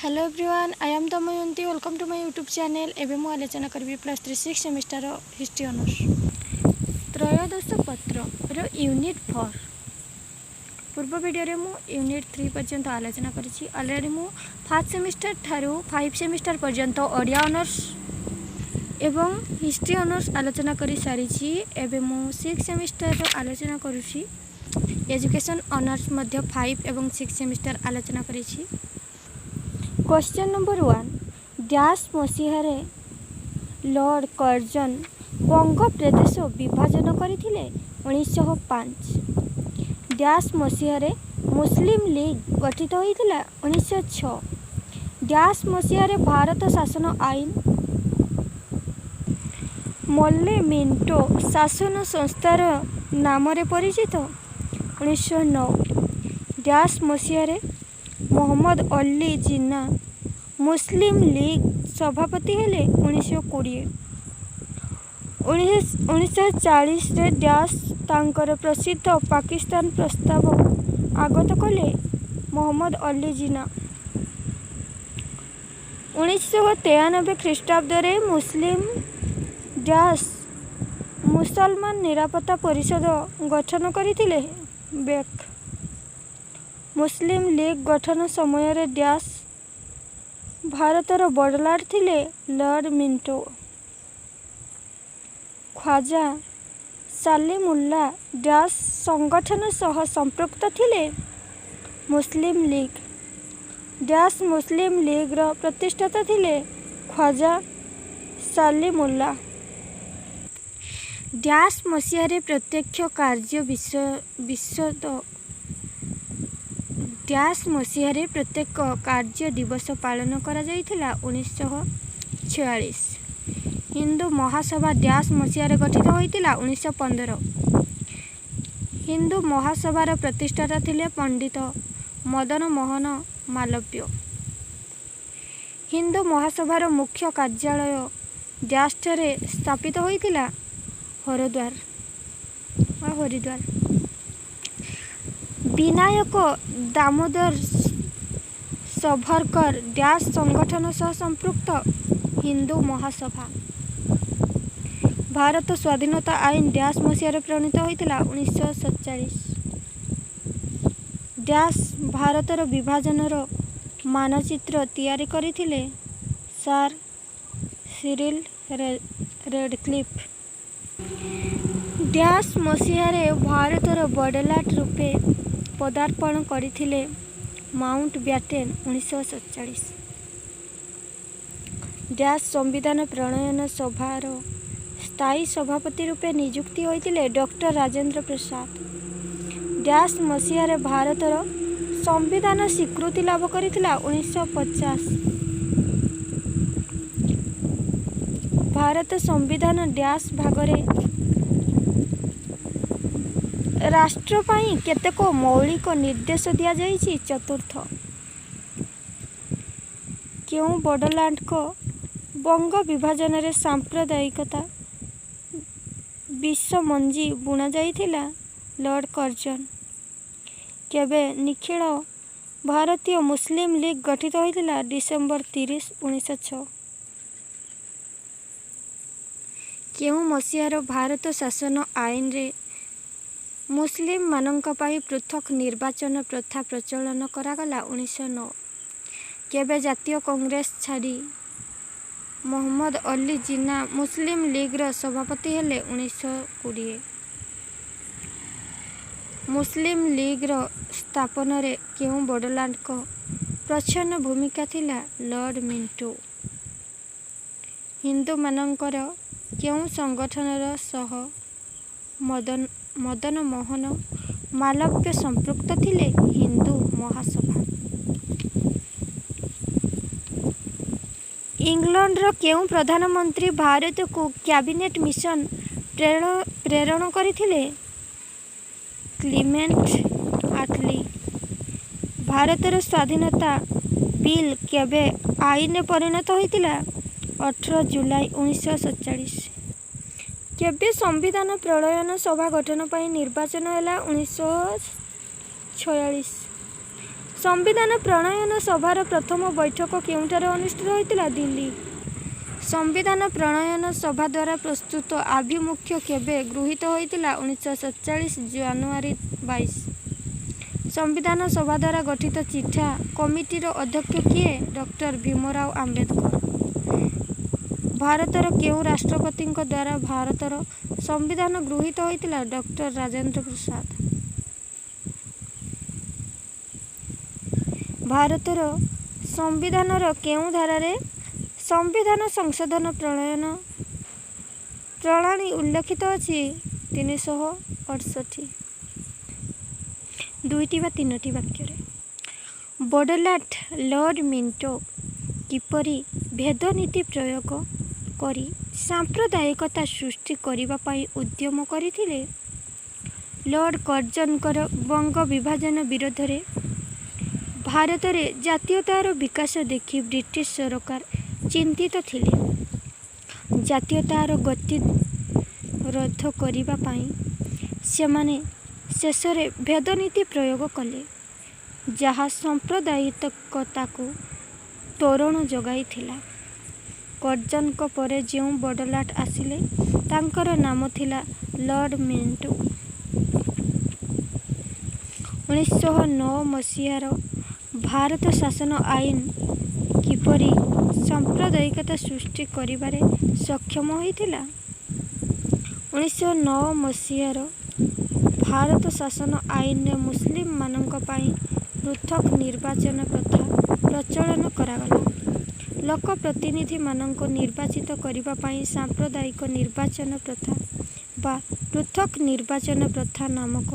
Hello everyone, I am Damayanti. Welcome to my YouTube channel. एवं मु आलोचना करी +3 6 सेमिस्टर हिस्ट्री ऑनर्स त्रयोदश पत्र यूनिट 4। पूर्व वीडियो मु यूनिट 3 पर्यंत आलोचना करी। ऑलरेडी मु फर्स्ट सेमिस्टर ठारू 5 सेमिस्टर पर्यंत ओडिया ऑनर्स एवं हिस्ट्री ऑनर्स आलोचना करी सारी। एवं मु 6 सेमिस्टर आलोचना करुछि। एजुकेशन ऑनर्स मध्य 5 एवं 6 सेमिस्टर आलोचना करी। क्वेश्चन नंबर 1, डैश मसीहारे लॉर्ड कर्जन बंग प्रदेश विभाजन करथिले 1905। डैश मसीहारे मुस्लिम लीग गठित होइतिला 1906। डैश मसीहारे भारत शासन आईन मल्ले मिंटो शासन संस्थार नाम परिचित 1909। डैश मसीहारे मोहम्मद अली जिन्ना मुस्लिम लीग सभापति हेले 1920। 1940 रे डैश तांकर प्रसिद्ध पाकिस्तान प्रस्ताव आगत कले मोहम्मद अली जिन्ना। 1993 ख्रीष्टाब्द रे मुस्लिम डैश मुसलमान निरापत्ता परिषद गठन करथिले बेक। मुस्लिम लीग गठन समय रे डैश भारतर बड़लाट थिले लॉर्ड मिंटो। ख्वाजा सालिमुल्ला डैश संगठन सह संपृक्त थिले मुस्लिम लीग। डैश मुस्लिम लीग रो प्रतिष्ठाता थिले ख्वाजा सालिमुल्ला। डैश मसीहारे प्रत्यक्ष कार्य विशद डैश मसीहारे प्रत्येक कार्य दिवस पालन करा जाइथिला 1946। हिंदू महासभा डैश मसीहारे गठित होइतिला 1915। हिंदू महासभार प्रतिष्ठाता थिले पंडित मदन मोहन मालव्य। हिंदू महासभार मुख्य कार्यालय डैश ठारे स्थापित होइतिला हरिद्वार। विनायक दामोदर सावरकर डैश संगठन सह संपृक्त हिंदू महासभा। भारत स्वाधीनता आईन डैश मसीहारे प्रणीत होइतिला 1947। डैश भारतर विभाजनर मानचित्र तैयारी करथिले सर सिरिल रेडक्लिफ। डैश मसीहारे भारतर बड़लाट रूपे पदार्पण करथिले माउंट बैटेन 1947। डैश संविधान प्रणयन सभार स्थायी सभापति रूपे नियुक्ति होइतिले डॉक्टर राजेंद्र प्रसाद। डैश मसीहारे भारतर संविधान स्वीकृति लाभ करथिला 1950। भारत संविधान डैश भागरे राष्ट्र पाई केतेक मौलिक निर्देश दिया जाइछि। चतुर्थ, क्यों बड़लाट को बंग विभाजन रे सांप्रदायिकता विष मंजी बुना जाइथिला लॉर्ड कर्जन। केबे निखिल भारतीय मुस्लिम लीग गठित होइतिला डिसेंबर 30, 1906। क्यों मसीहार भारत शासन आईन रे मुस्लिम मानंक पाई पृथक निर्वाचन प्रथा प्रचलन करागला 1909। केबे जातीय कांग्रेस छाड़ी मोहम्मद अली जिन्ना मुस्लिम लीग रो सभापति हेले 1920। मुस्लिम लीग रो स्थापन रे क्यों बड़लाट को प्रच्छन्न भूमिका थिला लॉर्ड मिंटो। हिंदू मानंकर क्यों संगठनर सह मदन मोहन मालव्य संपृक्त थिले हिंदू महासभा। इंग्लैंडर क्यों प्रधानमंत्री भारत को कैबिनेट मिशन प्रेरण करथिले क्लीमेंट आटली। भारतर स्वाधीनता बिल केबे आईन परिणत होइतिला 18 जुलाई 1947। केबे संविधान प्रणयन सभा गठन पाई निर्वाचन हैला 1946। संविधान प्रणयन सभार प्रथम बैठक केउंठारे अनुष्ठित होइतिला? दिल्ली। संविधान प्रणयन सभा द्वारा प्रस्तुत आभिमुख्य केबे गृहीत होइतिला? 1947 ଜାନୁଆରୀ 22। संविधान सभा द्वारा गठित चिठा कमिटीर अध्यक्ष किए? डॉक्टर भीमराव आंबेडकर। भारतर केउं राष्ट्रपति द्वारा भारतर संविधान गृहीत होइतिला? डॉक्टर राजेंद्र प्रसाद। भारतर संविधानर केउं धारारे संविधान संशोधन प्रणयन प्रणाली उल्लेखित अछि? 368। दुईटी बा तीनोटी वाक्य बड़लाट लॉर्ड मिंटो किपरि भेदनीति प्रयोग करी सांप्रदायिकता सृष्टि करिबा पाई उद्यम करथिले? लॉर्ड कर्जनकर बंग विभाजन विरोध रे भारत रे जातीयतार विकास देखि ब्रिटिश सरकार चिंतित थिले। जातीयतार गति रोध करिबा पाई सेमाने शेषरे भेदनीति प्रयोग कले, जहा सांप्रदायिकता को तोरण जगाइथिला। कर्जनक परे जेउ बड़लाट आसिले तांकर नाम थिला लॉर्ड मिंटो। 1909 मसीहार भारत शासन आईन किपरि सांप्रदायिकता सृष्टि करिबारे सक्षम होइथिला? 1909 मसीहार भारत शासन आईन मुस्लिम मानक पाई पृथक निर्वाचन प्रथा प्रचलन करागला। लोक प्रतिनिधि मानक निर्वाचित करिबा पाई सांप्रदायिक निर्वाचन प्रथा बा पृथक निर्वाचन प्रथा नामक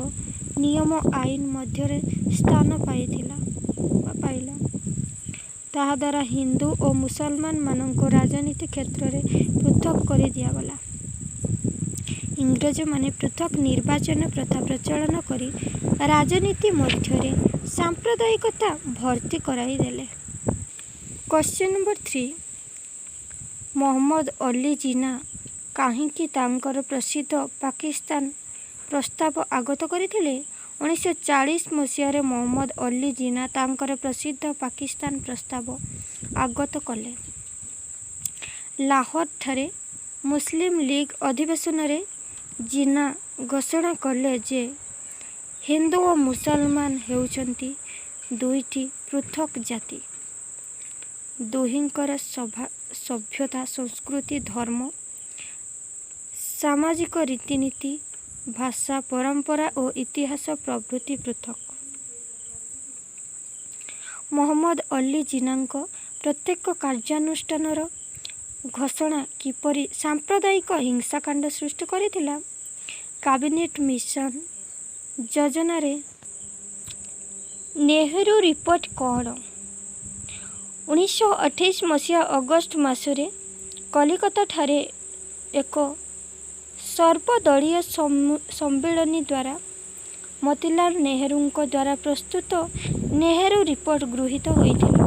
नियम आईन मध्य स्थान पाइला। ताहा द्वारा हिंदू और मुसलमान मानक राजनीति क्षेत्र में पृथक कर दिगला। इंग्रज माने पृथक निर्वाचन प्रथा प्रचलन करी राजनीति मध्य सांप्रदायिकता भर्ती कराई देले। क्वेश्चन नंबर 3, मोहम्मद अली जिन्ना काहींकि तांकर प्रसिद्ध पाकिस्तान प्रस्ताव आगत करथिले? 1940 मसीह मोहम्मद अली जिन्ना तांकर प्रसिद्ध पाकिस्तान प्रस्ताव आगत कले। लाहौर ठारे मुस्लिम लीग अधिवेशन रे जिन्ना घोषणा कले जे हिंदू और मुसलमान हेउचंती दुईटी पृथक जाति। दुहिंकर सभ्यता संस्कृति धर्म सामाजिक रीतिनीति भाषा परंपरा और इतिहास प्रभृति पृथक। मोहम्मद अली जिन्नाଙ୍କ प्रत्येक कार्यानुष्ठानर घोषणा किपरि सांप्रदायिक हिंसाकांड सृष्टि करिथिला? कैबिनेट मिशन योजना रे नेहरू रिपोर्ट कौन? 1928 मसीहा अगस्ट मासरे कलिकता ठारे एक सर्वदलीय सम्मेलन द्वारा मोतीलाल नेहरू द्वारा प्रस्तुत नेहरू रिपोर्ट गृहीत होइथिला।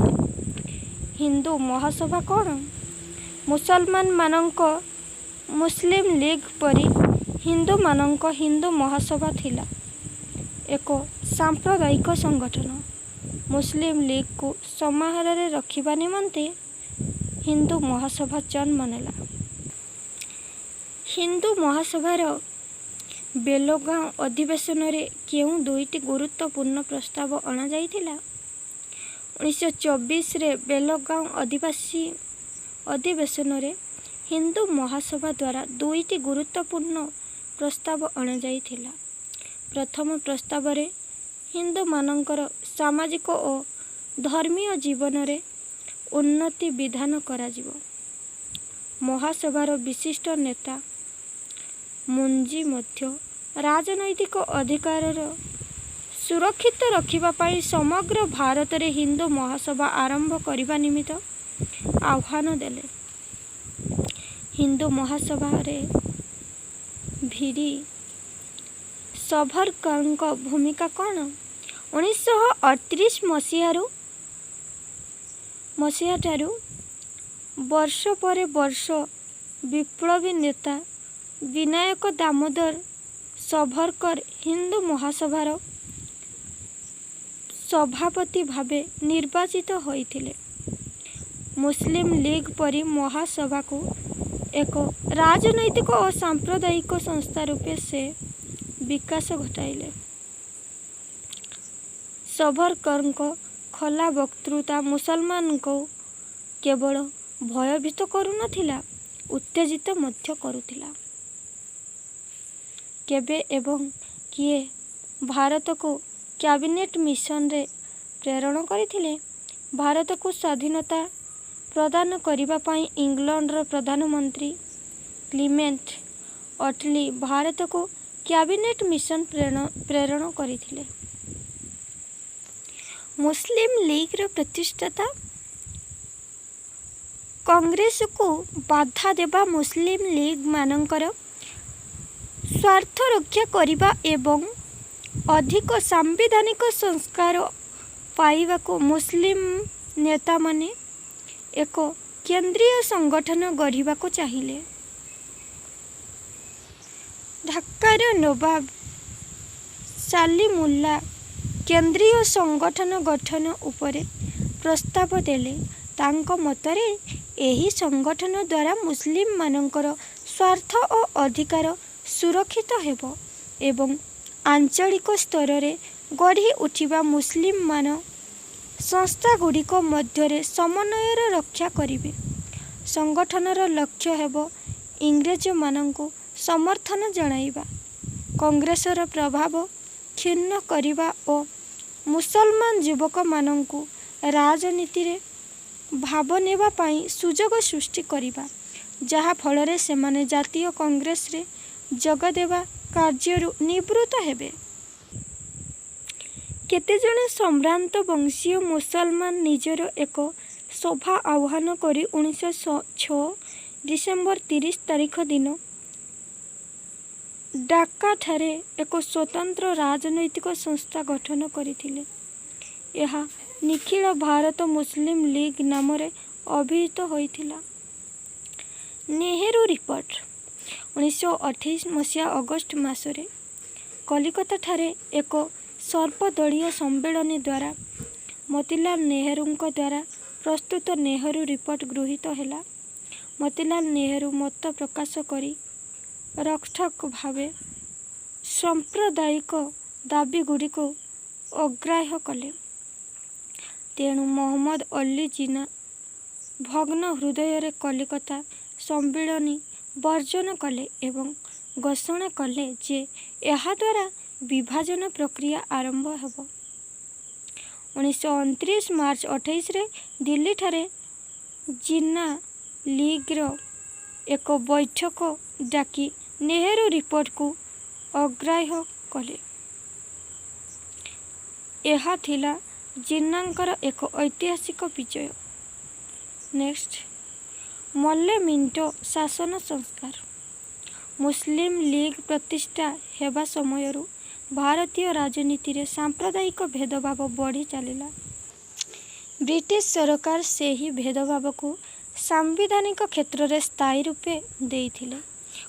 हिंदू महासभा कौन? मुसलमान मानक मुस्लिम लीग परी हिंदू मानक हिंदू महासभा थिला एक सांप्रदायिक संगठन। मुस्लिम लीग को समाहार रे रखिबा निमंते हिंदू महासभा जन्म नेला। हिंदू महासभार बेलगांव अधिवेशन रे केउं दुईटी गुरुत्वपूर्ण प्रस्ताव अणा जाइथिला? 1924 रे बेलगांव अधिवेशन रे हिंदू महासभा द्वारा दुईटी गुरुत्वपूर्ण प्रस्ताव अणा जाइथिला। प्रथम प्रस्ताव रे हिंदू मानकर सामाजिक और धर्मीय जीवन रे उन्नति विधान कराजिवो। महासभार विशिष्ट नेता मुंजी मध्य राजनैतिक अधिकार सुरक्षित रखिबा पाई समग्र भारत रे हिंदू महासभा आरंभ करिबा निमित्त आह्वान देले। हिंदू महासभा रे भिरी सावरकरଙ୍କ भूमिका कौन? 1938 मसीहा ठारू वर्ष पर वर्ष विप्लवी नेता विनायक दामोदर सावरकर हिंदू महासभार ସଭାପତି ଭାବେ ନିର୍ବାଚିତ ହୋଇଥିଲେ। ମୁସଲିମ ଲିଗ୍ ପରି ମହାସଭାକୁ ଏକ ରାଜନୈତିକ ଓ ସାମ୍ପ୍ରଦାୟିକ ସଂସ୍ଥା ରୂପେ ସେ ବିକାଶ ଘଟାଇଲେ। ସବରକରଙ୍କ ଖୋଲା ବକ୍ତୃତା ମୁସଲମାନଙ୍କୁ କେବଳ ଭୟଭୀତ କରୁନଥିଲା, ଉତ୍ତେଜିତ ମଧ୍ୟ କରୁଥିଲା। କେବେ ଏବଂ କିଏ ଭାରତକୁ କ୍ୟାବିନେଟ୍ ମିଶନରେ ପ୍ରେରଣ କରିଥିଲେ? ଭାରତକୁ ସ୍ୱାଧୀନତା ପ୍ରଦାନ କରିବା ପାଇଁ ଇଂଲଣ୍ଡର ପ୍ରଧାନମନ୍ତ୍ରୀ କ୍ଲିମେଣ୍ଟ ଅଟଲି ଭାରତକୁ କ୍ୟାବିନେଟ୍ ମିଶନ ପ୍ରେରଣ କରିଥିଲେ। ମୁସଲିମ ଲିଗ୍ର ପ୍ରତିଷ୍ଠାତା କଂଗ୍ରେସକୁ ବାଧା ଦେବା, ମୁସଲିମ ଲିଗ୍ମାନଙ୍କର ସ୍ୱାର୍ଥ ରକ୍ଷା କରିବା ଏବଂ ଅଧିକ ସାମ୍ବିଧାନିକ ସଂସ୍କାର ପାଇବାକୁ ମୁସଲିମ ନେତାମାନେ ଏକ କେନ୍ଦ୍ରୀୟ ସଂଗଠନ ଗଢ଼ିବାକୁ ଚାହିଁଲେ। ଢାକାର ନବାବ ସାଲିମୁଲ୍ଲାହ କେନ୍ଦ୍ରୀୟ ସଂଗଠନ ଗଠନ ଉପରେ ପ୍ରସ୍ତାବ ଦେଲେ। ତାଙ୍କ ମତରେ ଏହି ସଂଗଠନ ଦ୍ୱାରା ମୁସଲିମମାନଙ୍କର ସ୍ୱାର୍ଥ ଓ ଅଧିକାର ସୁରକ୍ଷିତ ହେବ ଏବଂ ଆଞ୍ଚଳିକ ସ୍ତରରେ ଗଢ଼ି ଉଠିବା ମୁସଲିମମାନ ସଂସ୍ଥାଗୁଡ଼ିକ ମଧ୍ୟରେ ସମନ୍ୱୟର ରକ୍ଷା କରିବେ। ସଂଗଠନର ଲକ୍ଷ୍ୟ ହେବ ଇଂରେଜମାନଙ୍କୁ ସମର୍ଥନ ଜଣାଇବା, କଂଗ୍ରେସର ପ୍ରଭାବ କ୍ଷୁଣ୍ଣ କରିବା ଓ ମୁସଲମାନ ଯୁବକମାନଙ୍କୁ ରାଜନୀତିରେ ଭାଗ ନେବା ପାଇଁ ସୁଯୋଗ ସୃଷ୍ଟି କରିବା, ଯାହା ଫଳରେ ସେମାନେ ଜାତୀୟ କଂଗ୍ରେସରେ ଯୋଗଦେବା କାର୍ଯ୍ୟରୁ ନିବୃତ୍ତ ହେବେ। କେତେଜଣ ସମ୍ଭ୍ରାନ୍ତ ବଂଶୀୟ ମୁସଲମାନ ନିଜର ଏକ ସଭା ଆହ୍ୱାନ କରି 1906 ଡିସେମ୍ବର 30 ତାରିଖ ଦିନ ଢାକାଠାରେ ଏକ ସ୍ୱତନ୍ତ୍ର ରାଜନୈତିକ ସଂସ୍ଥା ଗଠନ କରିଥିଲେ। ଏହା ନିଖିଳ ଭାରତ ମୁସଲିମ ଲିଗ୍ ନାମରେ ଅଭିହିତ ହୋଇଥିଲା। ନେହେରୁ ରିପୋର୍ଟ 1928 ମସିହା ଅଗଷ୍ଟ ମାସରେ କଲିକତାଠାରେ ଏକ ସର୍ବଦଳୀୟ ସମ୍ମିଳନୀ ଦ୍ୱାରା ମୋତିଲାଲ ନେହେରୁଙ୍କ ଦ୍ୱାରା ପ୍ରସ୍ତୁତ ନେହେରୁ ରିପୋର୍ଟ ଗୃହୀତ ହେଲା। ମୋତିଲାଲ ନେହେରୁ ମତ ପ୍ରକାଶ କରି ରୋକଠୋକ ଭାବେ ସାମ୍ପ୍ରଦାୟିକ ଦାବିଗୁଡ଼ିକୁ ଅଗ୍ରାହ୍ୟ କଲେ। ତେଣୁ ମହମ୍ମଦ ଅଲି ଜିନା ଭଗ୍ନ ହୃଦୟରେ କଲିକତା ସମ୍ମିଳନୀ ବର୍ଜନ କଲେ ଏବଂ ଘୋଷଣା କଲେ ଯେ ଏହାଦ୍ୱାରା ବିଭାଜନ ପ୍ରକ୍ରିୟା ଆରମ୍ଭ ହେବ। 1929 ମାର୍ଚ୍ଚ 28ରେ ଦିଲ୍ଲୀଠାରେ ଜିନ୍ନା ଲିଗ୍ର ଏକ ବୈଠକ ଡାକି ନେହେରୁ ରିପୋର୍ଟକୁ ଅଗ୍ରାହ୍ୟ କଲେ। ଏହା ଥିଲା ଜିନ୍ନାଙ୍କର ଏକ ଐତିହାସିକ ବିଜୟ। ନେକ୍ସଟ, ମଲ୍ଲେ ମିଣ୍ଟୋ ଶାସନ ସଂସ୍କାର। ମୁସଲିମ ଲିଗ୍ ପ୍ରତିଷ୍ଠା ହେବା ସମୟରୁ ଭାରତୀୟ ରାଜନୀତିରେ ସାମ୍ପ୍ରଦାୟିକ ଭେଦଭାବ ବଢ଼ି ଚାଲିଲା। ବ୍ରିଟିଶ ସରକାର ସେହି ଭେଦଭାବକୁ ସାମ୍ବିଧାନିକ କ୍ଷେତ୍ରରେ ସ୍ଥାୟୀ ରୂପେ ଦେଇଥିଲେ।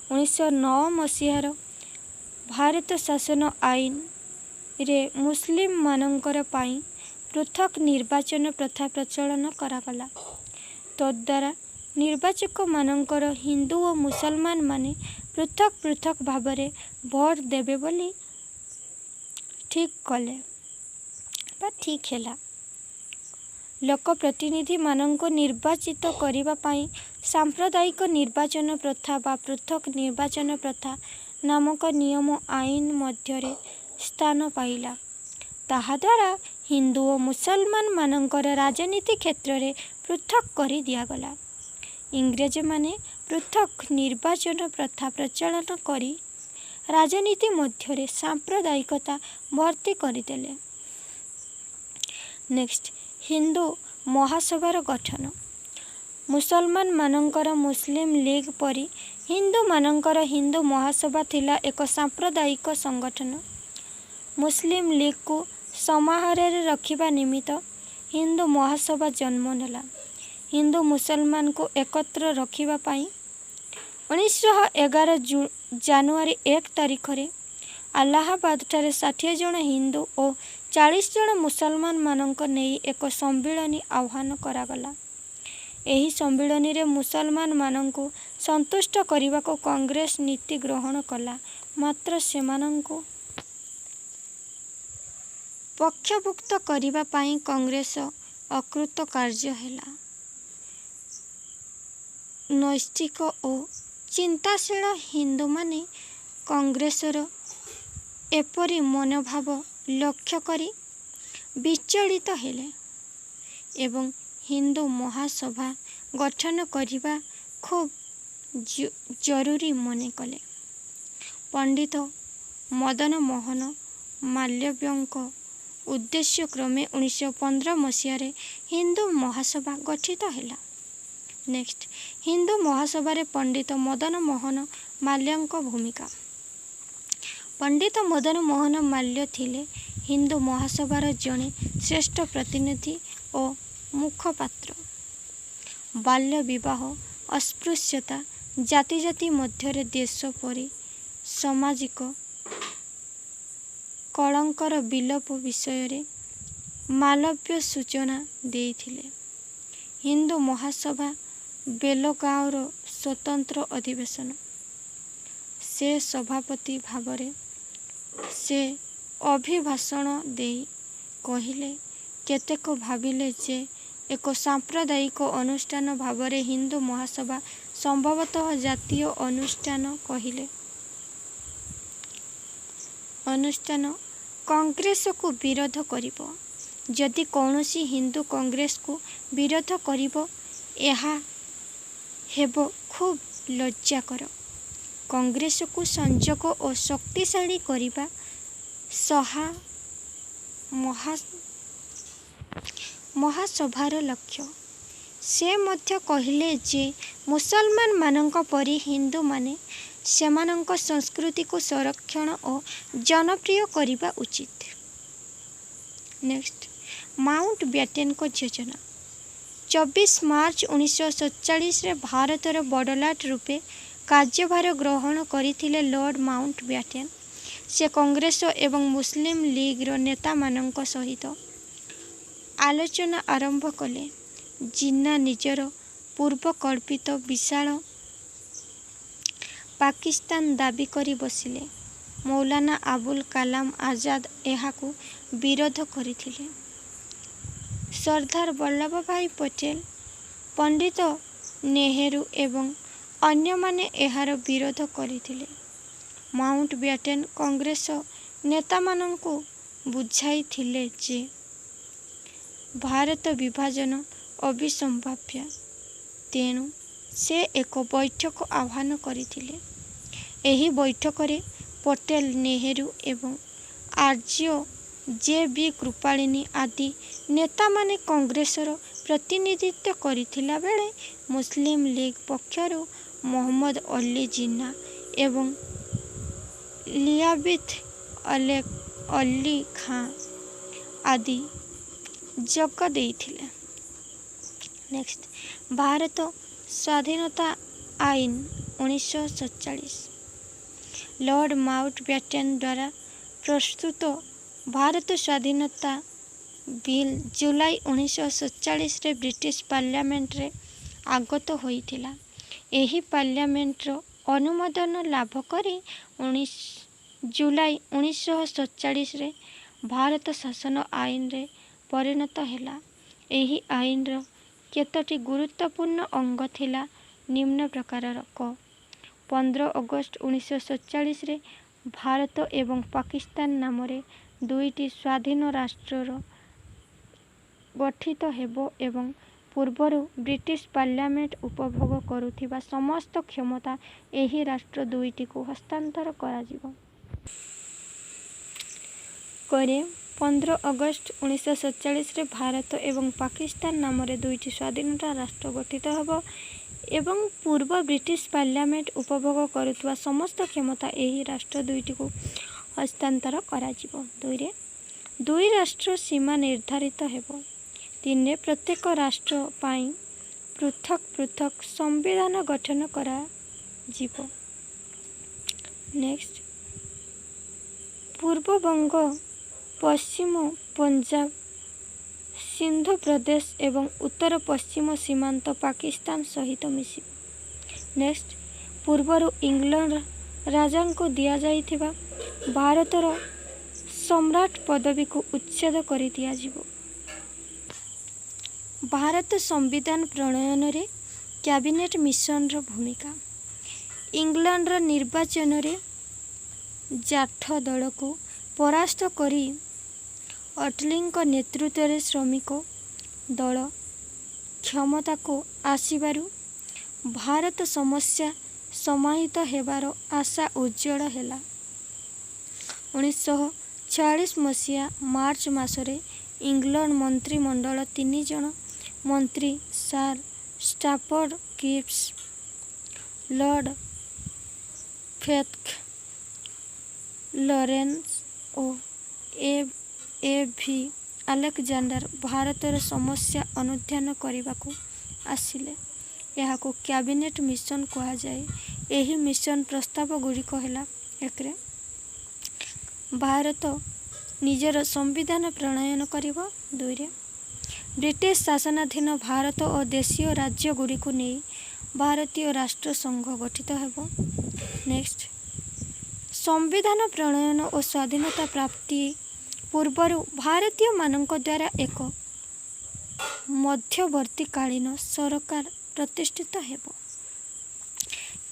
1909 ମସିହାର ଭାରତ ଶାସନ ଆଇନରେ ମୁସଲିମମାନଙ୍କର ପାଇଁ ପୃଥକ ନିର୍ବାଚନ ପ୍ରଥା ପ୍ରଚଳନ କରାଗଲା। ତଦ୍ୱାରା ନିର୍ବାଚକମାନଙ୍କର ହିନ୍ଦୁ ଓ ମୁସଲମାନମାନେ ପୃଥକ ପୃଥକ ଭାବରେ ଭୋଟ ଦେବେ ବୋଲି ଠିକ୍ ହେଲା। ଲୋକପ୍ରତିନିଧିମାନଙ୍କୁ ନିର୍ବାଚିତ କରିବା ପାଇଁ ସାମ୍ପ୍ରଦାୟିକ ନିର୍ବାଚନ ପ୍ରଥା ବା ପୃଥକ ନିର୍ବାଚନ ପ୍ରଥା ନାମକ ନିୟମ ଆଇନ ମଧ୍ୟରେ ସ୍ଥାନ ପାଇଲା। ତାହାଦ୍ୱାରା ହିନ୍ଦୁ ଓ ମୁସଲମାନମାନଙ୍କର ରାଜନୀତି କ୍ଷେତ୍ରରେ ପୃଥକ କରି ଦିଆଗଲା। ଇଂରେଜମାନେ ପୃଥକ ନିର୍ବାଚନ ପ୍ରଥା ପ୍ରଚଳନ କରି ରାଜନୀତି ମଧ୍ୟରେ ସାମ୍ପ୍ରଦାୟିକତା ଭର୍ତ୍ତି କରିଦେଲେ। ନେକ୍ସଟ, ହିନ୍ଦୁ ମହାସଭାର ଗଠନ। ମୁସଲମାନମାନଙ୍କର ମୁସଲିମ ଲିଗ୍ ପରି ହିନ୍ଦୁମାନଙ୍କର ହିନ୍ଦୁ ମହାସଭା ଥିଲା ଏକ ସାମ୍ପ୍ରଦାୟିକ ସଂଗଠନ। ମୁସଲିମ ଲିଗ୍କୁ ସମାରୋହରେ ରଖିବା ନିମିତ୍ତ ହିନ୍ଦୁ ମହାସଭା ଜନ୍ମ ନେଲା। ହିନ୍ଦୁ ମୁସଲମାନଙ୍କୁ ଏକତ୍ର ରଖିବା ପାଇଁ 1911 ଜାନୁଆରୀ 1 ତାରିଖରେ ଆଲାହାବାଦଠାରେ 60 ଜଣ ହିନ୍ଦୁ ଓ 40 ଜଣ ମୁସଲମାନ ମାନଙ୍କ ନେଇ ଏକ ସମ୍ମିଳନୀ ଆହ୍ୱାନ କରାଗଲା। ଏହି ସମ୍ମିଳନୀରେ ମୁସଲମାନ ମାନଙ୍କୁ ସନ୍ତୁଷ୍ଟ କରିବାକୁ କଂଗ୍ରେସ ନୀତି ଗ୍ରହଣ କଲା, ମାତ୍ର ସେମାନଙ୍କୁ ପକ୍ଷଭୁକ୍ତ କରିବା ପାଇଁ କଂଗ୍ରେସ ଅକୃତକାର୍ଯ୍ୟ ହେଲା। ନୈଷ୍ଠିକ ଓ ଚିନ୍ତାଶୀଳ ହିନ୍ଦୁମାନେ କଂଗ୍ରେସର ଏପରି ମନୋଭାବ ଲକ୍ଷ୍ୟ କରି ବିଚଳିତ ହେଲେ ଏବଂ ହିନ୍ଦୁ ମହାସଭା ଗଠନ କରିବା ଖୁବ୍ ଜରୁରୀ ମନେ କଲେ। ପଣ୍ଡିତ ମଦନ ମୋହନ ମାଲବ୍ୟଙ୍କ ଉଦ୍ଦେଶ୍ୟ କ୍ରମେ 1915 ମସିହାରେ ହିନ୍ଦୁ ମହାସଭା ଗଠିତ ହେଲା। ନେକ୍ସଟ, ହିନ୍ଦୁ ମହାସଭାରେ ପଣ୍ଡିତ ମଦନ ମୋହନ ମାଲ୍ୟଙ୍କ ଭୂମିକା। ପଣ୍ଡିତ ମଦନ ମୋହନ ମାଲ୍ୟ ଥିଲେ ହିନ୍ଦୁ ମହାସଭାର ଜଣେ ଶ୍ରେଷ୍ଠ ପ୍ରତିନିଧି ଓ ମୁଖପାତ୍ର। ବାଲ୍ୟ ବିବାହ, ଅସ୍ପୃଶ୍ୟତା, ଜାତି ଜାତି ମଧ୍ୟରେ ଦେଶ ପରି ସାମାଜିକ କଳଙ୍କର ବିଲୋପ ବିଷୟରେ ମାଲବ୍ୟ ସୂଚନା ଦେଇଥିଲେ। ହିନ୍ଦୁ ମହାସଭା ବେଲଗାଁର ସ୍ୱତନ୍ତ୍ର ଅଧିବେଶନ। ସେ ସଭାପତି ଭାବରେ ସେ ଅଭିଭାଷଣ ଦେଇ କହିଲେ, କେତେକ ଭାବିଲେ ଯେ ଏକ ସାମ୍ପ୍ରଦାୟିକ ଅନୁଷ୍ଠାନ ଭାବରେ ହିନ୍ଦୁ ମହାସଭା ସମ୍ଭବତଃ ଜାତୀୟ ଅନୁଷ୍ଠାନ କଂଗ୍ରେସକୁ ବିରୋଧ କରିବ। ଯଦି କୌଣସି ହିନ୍ଦୁ କଂଗ୍ରେସକୁ ବିରୋଧ କରିବ, ଏହା ହେବ ଖୁବ୍ ଲଜ୍ଜାକର। କଂଗ୍ରେସକୁ ସଂଯୋଗ ଓ ଶକ୍ତିଶାଳୀ କରିବା ମହାସଭାର ଲକ୍ଷ୍ୟ। ସେ ମଧ୍ୟ କହିଲେ ଯେ ମୁସଲମାନମାନଙ୍କ ପରି ହିନ୍ଦୁମାନେ ସେମାନଙ୍କ ସଂସ୍କୃତିକୁ ସଂରକ୍ଷଣ ଓ ଜନପ୍ରିୟ କରିବା ଉଚିତ। ନେକ୍ସଟ, ମାଉଣ୍ଟ ବ୍ୟାଟେନଙ୍କ ଯୋଜନା। 24 ମାର୍ଚ୍ଚ 1947ରେ ଭାରତର ବଡ଼ଲାଟ ରୂପେ କାର୍ଯ୍ୟଭାର ଗ୍ରହଣ କରିଥିଲେ ଲର୍ଡ ମାଉଣ୍ଟ ବ୍ୟାଟେନ। ସେ କଂଗ୍ରେସ ଏବଂ ମୁସଲିମ ଲିଗର ନେତାମାନଙ୍କ ସହିତ ଆଲୋଚନା ଆରମ୍ଭ କଲେ। ଜିନ୍ନା ନିଜର ପୂର୍ବକଳ୍ପିତ ବିଶାଳ ପାକିସ୍ତାନ ଦାବି କରି ବସିଲେ। ମୌଲାନା ଆବୁଲ କାଲାମ ଆଜାଦ ଏହାକୁ ବିରୋଧ କରିଥିଲେ। ସର୍ଦ୍ଦାର ବଲ୍ଲଭଭାଇ ପଟେଲ, ପଣ୍ଡିତ ନେହେରୁ ଏବଂ ଅନ୍ୟମାନେ ଏହାର ବିରୋଧ କରିଥିଲେ। ମାଉଣ୍ଟ ବ୍ୟାଟେନ କଂଗ୍ରେସ ନେତାମାନଙ୍କୁ ବୁଝାଇଥିଲେ ଯେ ଭାରତ ବିଭାଜନ ଅବିସମ୍ଭାବ୍ୟ, ତେଣୁ ସେ ଏକ ବୈଠକ ଆହ୍ୱାନ କରିଥିଲେ। ଏହି ବୈଠକରେ ପଟେଲ, ନେହେରୁ ଏବଂ ଆର୍ଯ୍ୟ ଜେ ବି କୃପାଳିନୀ ଆଦି ନେତାମାନେ କଂଗ୍ରେସର ପ୍ରତିନିଧିତ୍ୱ କରିଥିଲା ବେଳେ ମୁସଲିମ ଲିଗ୍ ପକ୍ଷରୁ ମହମ୍ମଦ ଅଲି ଜିନ୍ନା ଏବଂ ଲିୟାକତ୍ ଅଲି ଖାଁ ଆଦି ଯୋଗ ଦେଇଥିଲେ। ନେକ୍ସଟ, ଭାରତ ସ୍ୱାଧୀନତା ଆଇନ 1947। ଲର୍ଡ ମାଉଣ୍ଟ ବ୍ୟାଟେନ ଦ୍ୱାରା ପ୍ରସ୍ତୁତ ଭାରତ ସ୍ୱାଧୀନତା ବିଲ୍ ଜୁଲାଇ 1947ରେ ବ୍ରିଟିଶ ପାର୍ଲିଆମେଣ୍ଟରେ ଆଗତ ହୋଇଥିଲା। ଏହି ପାର୍ଲିଆମେଣ୍ଟର ଅନୁମୋଦନ ଲାଭ କରି ଜୁଲାଇ 1947ରେ ଭାରତ ଶାସନ ଆଇନରେ ପରିଣତ ହେଲା। ଏହି ଆଇନର କେତୋଟି ଗୁରୁତ୍ୱପୂର୍ଣ୍ଣ ଅଙ୍ଗ ଥିଲା ନିମ୍ନ ପ୍ରକାରର। 15 ଅଗଷ୍ଟ 1947ରେ ଭାରତ ଏବଂ ପାକିସ୍ତାନ ନାମରେ ଦୁଇଟି ସ୍ୱାଧୀନ ରାଷ୍ଟ୍ର ଗଠିତ ହେବ ଏବଂ ପୂର୍ବରୁ ବ୍ରିଟିଶ ପାର୍ଲିଆମେଣ୍ଟ ଉପଭୋଗ କରୁଥିବା ସମସ୍ତ କ୍ଷମତା ଏହି ରାଷ୍ଟ୍ର ଦୁଇଟିକୁ ହସ୍ତାନ୍ତର କରାଯିବ। ପରେ 15 ଅଗଷ୍ଟ 1947ରେ ଭାରତ ଏବଂ ପାକିସ୍ତାନ ନାମରେ ଦୁଇଟି ସ୍ୱାଧୀନ ରାଷ୍ଟ୍ର ଗଠିତ ହେବ ଏବଂ ପୂର୍ବ ବ୍ରିଟିଶ ପାର୍ଲିଆମେଣ୍ଟ ଉପଭୋଗ କରୁଥିବା ସମସ୍ତ କ୍ଷମତା ଏହି ରାଷ୍ଟ୍ର ଦୁଇଟିକୁ ହସ୍ତାନ୍ତର କରାଯିବ। 2ରେ ଦୁଇ ରାଷ୍ଟ୍ର ସୀମା ନିର୍ଦ୍ଧାରିତ ହେବ। 3ରେ ପ୍ରତ୍ୟେକ ରାଷ୍ଟ୍ର ପାଇଁ ପୃଥକ ପୃଥକ ସମ୍ବିଧାନ ଗଠନ କରାଯିବ। ନେକ୍ସଟ, ପୂର୍ବବଙ୍ଗ, ପଶ୍ଚିମ ପଞ୍ଜାବ, ସିନ୍ଧୁ ପ୍ରଦେଶ ଏବଂ ଉତ୍ତର ପଶ୍ଚିମ ସୀମାନ୍ତ ପାକିସ୍ତାନ ସହିତ ମିଶିବ। ନେକ୍ସଟ, ପୂର୍ବରୁ ଇଂଲଣ୍ଡ ରାଜାଙ୍କୁ ଦିଆଯାଇଥିବା ଭାରତର ସମ୍ରାଟ ପଦବୀକୁ ଉଚ୍ଛେଦ କରି ଦିଆଯିବ। ଭାରତ ସମ୍ବିଧାନ ପ୍ରଣୟନରେ କ୍ୟାବିନେଟ୍ ମିଶନର ଭୂମିକା। ଇଂଲଣ୍ଡର ନିର୍ବାଚନରେ ଜାଠ ଦଳକୁ ପରାସ୍ତ କରି ଅଟଲିଙ୍କ ନେତୃତ୍ୱରେ ଶ୍ରମିକ ଦଳ କ୍ଷମତାକୁ ଆସିବାରୁ ଭାରତ ସମସ୍ୟା ସମାହିତ ହେବାର ଆଶା ଉଜ୍ଜ୍ୱଳ ହେଲା। 1946 ମସିହା ମାର୍ଚ୍ଚ ମାସରେ ଇଂଲଣ୍ଡ ମନ୍ତ୍ରିମଣ୍ଡଳ 3 ଜଣ ମନ୍ତ୍ରୀ sir Stafford Cripps, Lord Pethick Lawrence ଓ ଏ.ଭି. ଆଲେକଜାଣ୍ଡାର ଭାରତର ସମସ୍ୟା ଅନୁଧ୍ୟାନ କରିବାକୁ ଆସିଲେ। ଏହାକୁ କ୍ୟାବିନେଟ୍ ମିଶନ କୁହାଯାଏ। ଏହି ମିଶନ ପ୍ରସ୍ତାବ ଗୁଡ଼ିକ ହେଲା: 1. ଭାରତ ନିଜର ସମ୍ବିଧାନ ପ୍ରଣୟନ କରିବ। 2. ବ୍ରିଟିଶ ଶାସନାଧୀନ ଭାରତ ଓ ଦେଶୀୟ ରାଜ୍ୟଗୁଡ଼ିକୁ ନେଇ ଭାରତୀୟ ରାଷ୍ଟ୍ର ସଂଘ ଗଠିତ ହେବ। ନେକ୍ସଟ, ସମ୍ବିଧାନ ପ୍ରଣୟନ ଓ ସ୍ୱାଧୀନତା ପ୍ରାପ୍ତି ପୂର୍ବରୁ ଭାରତୀୟମାନଙ୍କ ଦ୍ୱାରା ଏକ ମଧ୍ୟବର୍ତ୍ତୀକାଳୀନ ସରକାର ପ୍ରତିଷ୍ଠିତ ହେବ।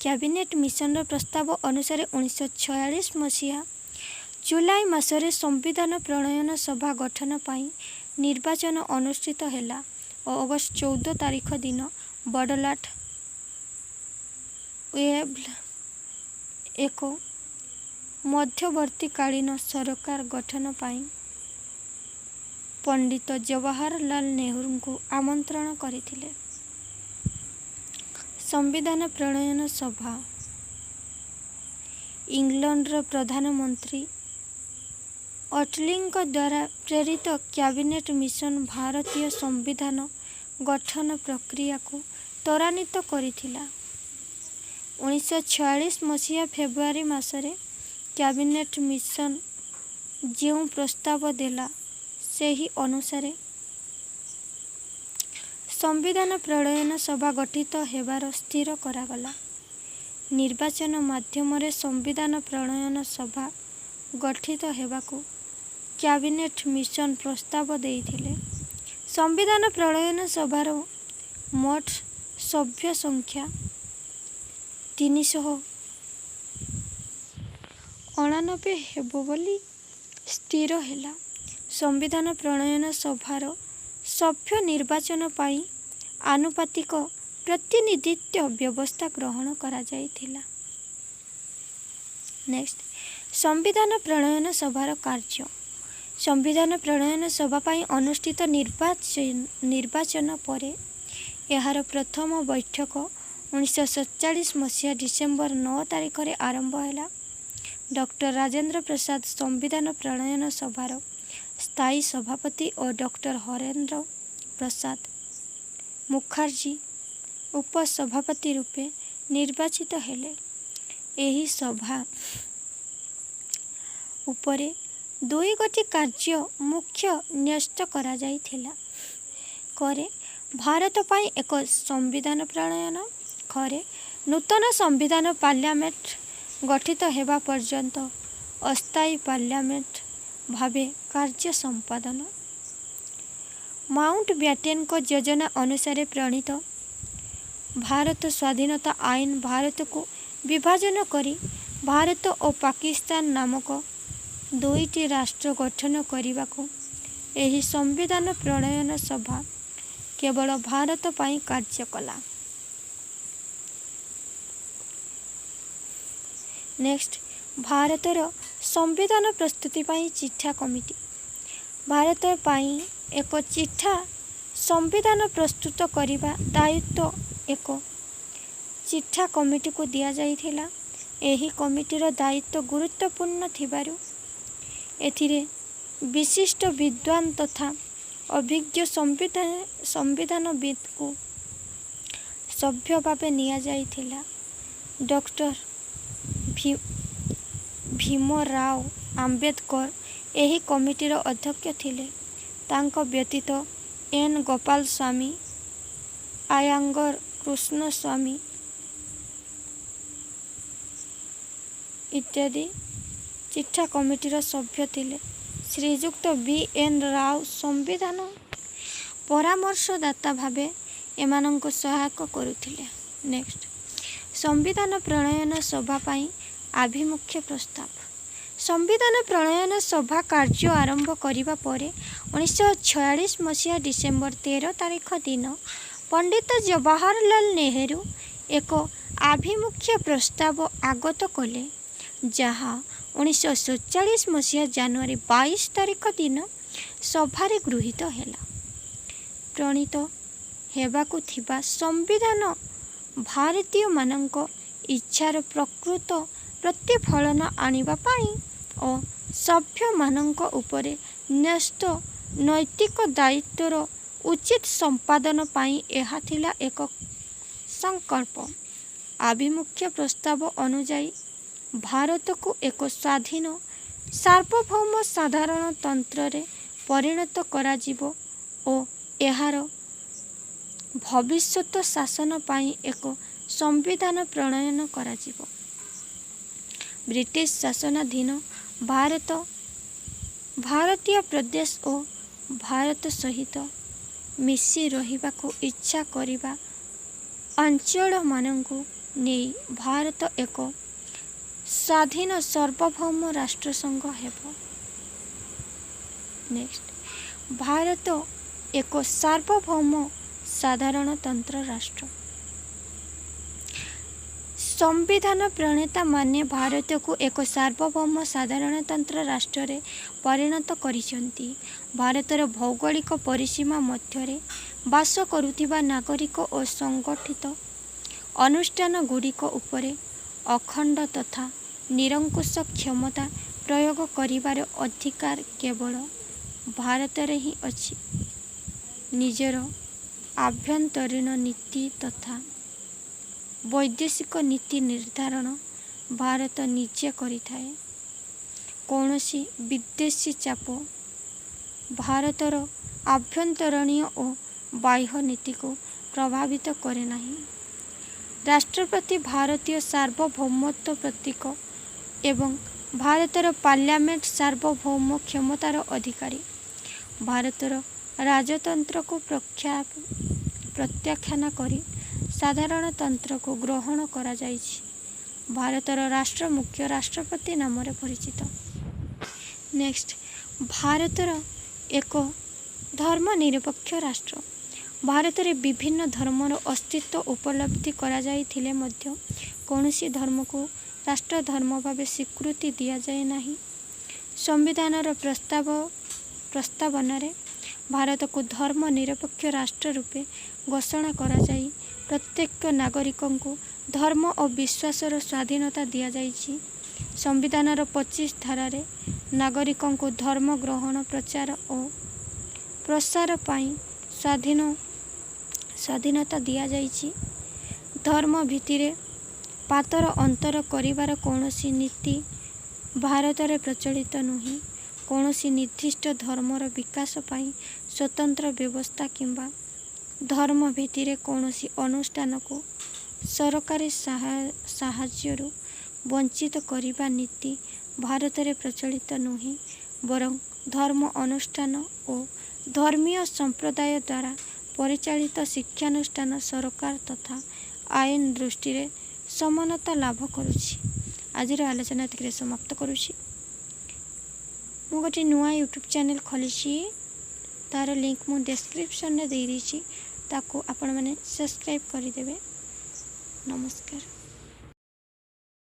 କ୍ୟାବିନେଟ୍ ମିଶନର ପ୍ରସ୍ତାବ ଅନୁସାରେ 1946 ମସିହା ଜୁଲାଇ ମାସରେ ସମ୍ବିଧାନ ପ୍ରଣୟନ ସଭା ଗଠନ ପାଇଁ ନିର୍ବାଚନ ଅନୁଷ୍ଠିତ ହେଲା ଓ ଅଗଷ୍ଟ 14 ତାରିଖ ଦିନ ବଡ଼ଲାଟ ୱେବ୍ଲ ଏକ ମଧ୍ୟବର୍ତ୍ତୀକାଳୀନ ସରକାର ଗଠନ ପାଇଁ ପଣ୍ଡିତ ଜବାହରଲାଲ ନେହେରୁଙ୍କୁ ଆମନ୍ତ୍ରଣ କରିଥିଲେ। ସମ୍ବିଧାନ ପ୍ରଣୟନ ସଭା ଇଂଲଣ୍ଡର ପ୍ରଧାନମନ୍ତ୍ରୀ ଅଟଲିଙ୍କ ଦ୍ୱାରା ପ୍ରେରିତ କ୍ୟାବିନେଟ୍ ମିଶନ ଭାରତୀୟ ସମ୍ବିଧାନ ଗଠନ ପ୍ରକ୍ରିୟାକୁ ତ୍ୱରାନ୍ୱିତ କରିଥିଲା। 1946 ମସିହା ଫେବୃଆରୀ ମାସରେ କ୍ୟାବିନେଟ୍ ମିଶନ ଯେଉଁ ପ୍ରସ୍ତାବ ଦେଲା, ସେହି ଅନୁସାରେ ସମ୍ବିଧାନ ପ୍ରଣୟନ ସଭା ଗଠିତ ହେବାର ସ୍ଥିର କରାଗଲା। ନିର୍ବାଚନ ମାଧ୍ୟମରେ ସମ୍ବିଧାନ ପ୍ରଣୟନ ସଭା ଗଠିତ ହେବାକୁ କ୍ୟାବିନେଟ୍ ମିଶନ ପ୍ରସ୍ତାବ ଦେଇଥିଲେ। ସମ୍ବିଧାନ ପ୍ରଣୟନ ସଭାର ମୋଟ ସଭ୍ୟ ସଂଖ୍ୟା 389 ହେବ ବୋଲି ସ୍ଥିର ହେଲା। ସମ୍ବିଧାନ ପ୍ରଣୟନ ସଭାର ସଭ୍ୟ ନିର୍ବାଚନ ପାଇଁ ଆନୁପାତିକ ପ୍ରତିନିଧିତ୍ୱ ବ୍ୟବସ୍ଥା ଗ୍ରହଣ କରାଯାଇଥିଲା। ନେକ୍ସଟ, ସମ୍ବିଧାନ ପ୍ରଣୟନ ସଭାର କାର୍ଯ୍ୟ। ସମ୍ବିଧାନ ପ୍ରଣୟନ ସଭା ପାଇଁ ଅନୁଷ୍ଠିତ ନିର୍ବାଚନ ପରେ ଏହାର ପ୍ରଥମ ବୈଠକ 1947 ମସିହା ଡିସେମ୍ବର 9 ତାରିଖରେ ଆରମ୍ଭ ହେଲା। ଡକ୍ଟର ରାଜେନ୍ଦ୍ର ପ୍ରସାଦ ସମ୍ବିଧାନ ପ୍ରଣୟନ ସଭାର ସ୍ଥାୟୀ ସଭାପତି ଓ ଡକ୍ଟର ହରେନ୍ଦ୍ର ପ୍ରସାଦ ମୁଖାର୍ଜୀ ଉପସଭାପତି ରୂପେ ନିର୍ବାଚିତ ହେଲେ। ଏହି ସଭା ଉପରେ 2ଗୋଟି କାର୍ଯ୍ୟ ମୁଖ୍ୟ ନ୍ୟସ୍ତ କରାଯାଇଥିଲା। କରେ ଭାରତ ପାଇଁ ଏକ ସମ୍ବିଧାନ ପ୍ରଣୟନ, ଖରେ ନୂତନ ସମ୍ବିଧାନ ପାର୍ଲାମେଣ୍ଟ ଗଠିତ ହେବା ପର୍ଯ୍ୟନ୍ତ ଅସ୍ଥାୟୀ ପାର୍ଲାମେଣ୍ଟ ଭାବେ କାର୍ଯ୍ୟ ସମ୍ପାଦନ। ମାଉଣ୍ଟ ବ୍ୟାଟେନଙ୍କ ଯୋଜନା ଅନୁସାରେ ପ୍ରଣୀତ ଭାରତ ସ୍ୱାଧୀନତା ଆଇନ ଭାରତକୁ ବିଭାଜନ କରି ଭାରତ ଓ ପାକିସ୍ତାନ ନାମକ 2ଟି ରାଷ୍ଟ୍ର ଗଠନ କରିବାକୁ ଏହି ସମ୍ବିଧାନ ପ୍ରଣୟନ ସଭା କେବଳ ଭାରତ ପାଇଁ କାର୍ଯ୍ୟ କଲା। ନେକ୍ସଟ, ଭାରତର ସମ୍ବିଧାନ ପ୍ରସ୍ତୁତି ପାଇଁ ଚିଠା କମିଟି। ଭାରତ ପାଇଁ ଏକ ଚିଠା ସମ୍ବିଧାନ ପ୍ରସ୍ତୁତ କରିବା ଦାୟିତ୍ୱ ଏକ ଚିଠା କମିଟିକୁ ଦିଆଯାଇଥିଲା। ଏହି କମିଟିର ଦାୟିତ୍ୱ ଗୁରୁତ୍ୱପୂର୍ଣ୍ଣ ଥିବାରୁ ଏଥିରେ ବିଶିଷ୍ଟ ବିଦ୍ୱାନ ତଥା ଅଭିଜ୍ଞ ସମ୍ବିଧାନବିତ୍ଙ୍କୁ ସଭ୍ୟ ଭାବେ ନିଆଯାଇଥିଲା। ଡକ୍ଟର ଭୀମରାଓ ଆମ୍ବେଦକର ଏହି କମିଟିର ଅଧ୍ୟକ୍ଷ ଥିଲେ। ତାଙ୍କ ବ୍ୟତୀତ ଏନ୍ ଗୋପାଳ ସ୍ୱାମୀ, ଆୟ୍ୟାଙ୍ଗର କୃଷ୍ଣସ୍ୱାମୀ ଇତ୍ୟାଦି ଚିଠା କମିଟିର ସଭ୍ୟ ଥିଲେ। ଶ୍ରୀଯୁକ୍ତ ବି.ଏନ୍. ରାଓ ସମ୍ବିଧାନ ପରାମର୍ଶଦାତା ଭାବେ ଏମାନଙ୍କୁ ସହାୟକ କରୁଥିଲେ। ନେକ୍ସଟ, ସମ୍ବିଧାନ ପ୍ରଣୟନ ସଭା ପାଇଁ ଆଭିମୁଖ୍ୟ ପ୍ରସ୍ତାବ। ସମ୍ବିଧାନ ପ୍ରଣୟନ ସଭା କାର୍ଯ୍ୟ ଆରମ୍ଭ କରିବା ପରେ 1946 ମସିହା ଡିସେମ୍ବର 13 ତାରିଖ ଦିନ ପଣ୍ଡିତ ଜବାହରଲାଲ ନେହେରୁ ଏକ ଆଭିମୁଖ୍ୟ ପ୍ରସ୍ତାବ ଆଗତ କଲେ, ଯାହା 1947 ମସିହା ଜାନୁଆରୀ 22 ତାରିଖ ଦିନ ସଭାରେ ଗୃହୀତ ହେଲା। ପ୍ରଣୀତ ହେବାକୁ ଥିବା ସମ୍ବିଧାନ ଭାରତୀୟମାନଙ୍କ ଇଚ୍ଛାର ପ୍ରକୃତ ପ୍ରତିଫଳନ ଆଣିବା ପାଇଁ ଓ ସଭ୍ୟମାନଙ୍କ ଉପରେ ନ୍ୟସ୍ତ ନୈତିକ ଦାୟିତ୍ୱର ଉଚିତ ସମ୍ପାଦନ ପାଇଁ ଏହା ଥିଲା ଏକ ସଂକଳ୍ପ। ଆଭିମୁଖ୍ୟ ପ୍ରସ୍ତାବ ଅନୁଯାୟୀ ଭାରତକୁ ଏକ ସ୍ୱାଧୀନ ସାର୍ବଭୌମ ସାଧାରଣତନ୍ତ୍ରରେ ପରିଣତ କରାଯିବ ଓ ଏହାର ଭବିଷ୍ୟତ ଶାସନ ପାଇଁ ଏକ ସମ୍ବିଧାନ ପ୍ରଣୟନ କରାଯିବ। ବ୍ରିଟିଶ ଶାସନାଧୀନ ଭାରତୀୟ ପ୍ରଦେଶ ଓ ଭାରତ ସହିତ ମିଶି ରହିବାକୁ ଇଚ୍ଛା କରିବା ଅଞ୍ଚଳମାନଙ୍କୁ ନେଇ ଭାରତ ଏକ ସ୍ୱାଧୀନ ସାର୍ବଭୌମ ରାଷ୍ଟ୍ରସଂଘ ହେବ। ନେକ୍ସଟ, ଭାରତ ଏକ ସାର୍ବଭୌମ ସାଧାରଣତନ୍ତ୍ର ରାଷ୍ଟ୍ର। ସମ୍ବିଧାନ ପ୍ରଣେତାମାନେ ଭାରତକୁ ଏକ ସାର୍ବଭୌମ ସାଧାରଣତନ୍ତ୍ର ରାଷ୍ଟ୍ରରେ ପରିଣତ କରିଛନ୍ତି। ଭାରତର ଭୌଗୋଳିକ ପରିସୀମା ମଧ୍ୟରେ ବାସ କରୁଥିବା ନାଗରିକ ଓ ସଂଗଠିତ ଅନୁଷ୍ଠାନଗୁଡ଼ିକ ଉପରେ ଅଖଣ୍ଡ ତଥା ନିରଙ୍କୁଶ କ୍ଷମତା ପ୍ରୟୋଗ କରିବାର ଅଧିକାର କେବଳ ଭାରତରେ ହିଁ ଅଛି। ନିଜର ଆଭ୍ୟନ୍ତରୀଣ ନୀତି ତଥା ବୈଦେଶିକ ନୀତି ନିର୍ଦ୍ଧାରଣ ଭାରତ ନିଜେ କରିଥାଏ। କୌଣସି ବିଦେଶୀ ଚାପ ଭାରତର ଆଭ୍ୟନ୍ତରୀଣ ଓ ବାହ୍ୟ ନୀତିକୁ ପ୍ରଭାବିତ କରେ ନାହିଁ। ରାଷ୍ଟ୍ରପତି ଭାରତୀୟ ସାର୍ବଭୌମତ୍ୱ ପ୍ରତୀକ ଏବଂ ଭାରତର ପାର୍ଲାମେଣ୍ଟ ସାର୍ବଭୌମ କ୍ଷମତାର ଅଧିକାରୀ। ଭାରତର ରାଜତନ୍ତ୍ରକୁ ପ୍ରତ୍ୟାଖ୍ୟାନ କରି ସାଧାରଣତନ୍ତ୍ରକୁ ଗ୍ରହଣ କରାଯାଇଛି। ଭାରତର ରାଷ୍ଟ୍ର ମୁଖ୍ୟ ରାଷ୍ଟ୍ରପତି ନାମରେ ପରିଚିତ। ନେକ୍ସଟ, ଭାରତର ଏକ ଧର୍ମନିରପେକ୍ଷ ରାଷ୍ଟ୍ର। ଭାରତରେ ବିଭିନ୍ନ ଧର୍ମର ଅସ୍ତିତ୍ୱ ଉପଲବ୍ଧି କରାଯାଇଥିଲେ ମଧ୍ୟ କୌଣସି ଧର୍ମକୁ ରାଷ୍ଟ୍ରଧର୍ମ ଭାବେ ସ୍ୱୀକୃତି ଦିଆଯାଏ ନାହିଁ। ସମ୍ବିଧାନର ପ୍ରସ୍ତାବନାରେ ଭାରତକୁ ଧର୍ମ ନିରପେକ୍ଷ ରାଷ୍ଟ୍ର ରୂପେ ଘୋଷଣା କରାଯାଇ ପ୍ରତ୍ୟେକ ନାଗରିକଙ୍କୁ ଧର୍ମ ଓ ବିଶ୍ୱାସର ସ୍ୱାଧୀନତା ଦିଆଯାଇଛି। ସମ୍ବିଧାନର 25 ଧାରାରେ ନାଗରିକଙ୍କୁ ଧର୍ମ ଗ୍ରହଣ, ପ୍ରଚାର ଓ ପ୍ରସାର ପାଇଁ ସ୍ୱାଧୀନତା ଦିଆଯାଇଛି। ଧର୍ମ ଭିତ୍ତିରେ ପାତର ଅନ୍ତର କରିବାର କୌଣସି ନୀତି ଭାରତରେ ପ୍ରଚଳିତ ନୁହେଁ। କୌଣସି ନିର୍ଦ୍ଦିଷ୍ଟ ଧର୍ମର ବିକାଶ ପାଇଁ ସ୍ୱତନ୍ତ୍ର ବ୍ୟବସ୍ଥା କିମ୍ବା ଧର୍ମ ଭିତ୍ତିରେ କୌଣସି ଅନୁଷ୍ଠାନକୁ ସରକାରୀ ସାହାଯ୍ୟରୁ ବଞ୍ଚିତ କରିବା ନୀତି ଭାରତରେ ପ୍ରଚଳିତ ନୁହେଁ। ବରଂ ଧର୍ମ ଅନୁଷ୍ଠାନ ଓ ଧର୍ମୀୟ ସମ୍ପ୍ରଦାୟ ଦ୍ୱାରା ପରିଚାଳିତ ଶିକ୍ଷାନୁଷ୍ଠାନ ସରକାର ତଥା ଆଇନ ଦୃଷ୍ଟିରେ ସମାନତା ଲାଭ କରୁଛି। ଆଜିର ଆଲୋଚନା ଏତିକିରେ ସମାପ୍ତ କରୁଛି। ମୁଁ ଗୋଟିଏ ନୂଆ ୟୁଟ୍ୟୁବ୍ ଚ୍ୟାନେଲ୍ ଖୋଲିଛି, ତା'ର ଲିଙ୍କ୍ ମୁଁ ଡେସ୍କ୍ରିପସନ୍ରେ ଦେଇଦେଇଛି, ତାକୁ ଆପଣମାନେ ସବସ୍କ୍ରାଇବ୍ କରିଦେବେ। ନମସ୍କାର।